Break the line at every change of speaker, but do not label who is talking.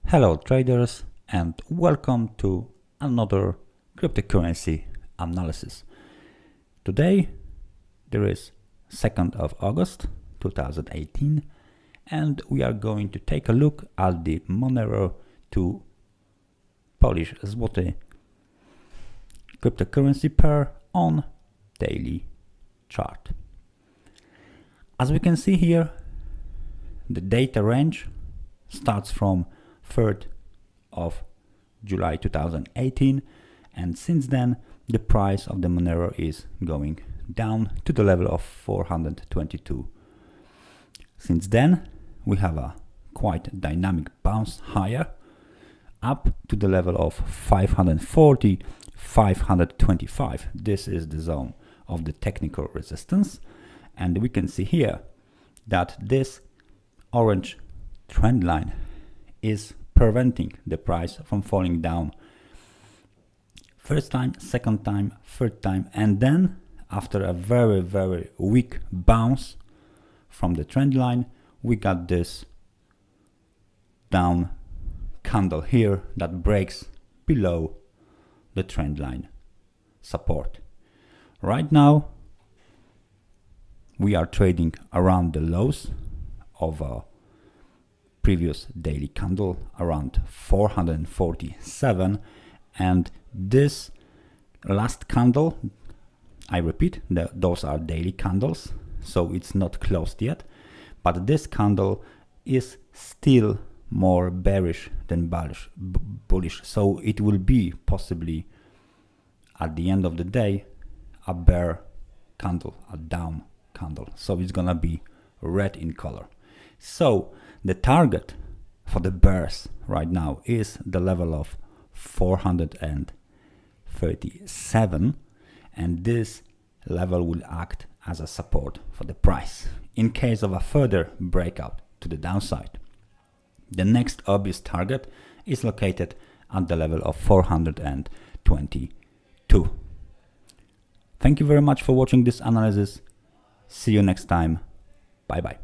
Hello traders, and welcome to another cryptocurrency analysis. Today there is 2nd of August 2018 and we are going to take a look at the Monero to Polish zloty cryptocurrency pair on daily chart. As we can see here, the data range starts from 3rd of July 2018, and since then the price of the Monero is going down to the level of 422. Since then we have a quite dynamic bounce higher up to the level of 540, 525. This is the zone of the technical resistance, and we can see here that this orange trend line is preventing the price from falling down. First time, second time, third time, and then after a very weak bounce from the trend line, we got this down candle here that breaks below the trend line support. Right now we are trading around the lows of a previous daily candle around 447, and this last candle, I repeat, those are daily candles, so it's not closed yet, but this candle is still more bearish than bullish, so it will be possibly at the end of the day a bear candle, a down candle, so it's gonna be red in color. So the target for the bears right now is the level of 437, and this level will act as a support for the price in case of a further breakout to the downside. The next obvious target is located at the level of 422. Thank you very much for watching this analysis. See you next time. Bye bye.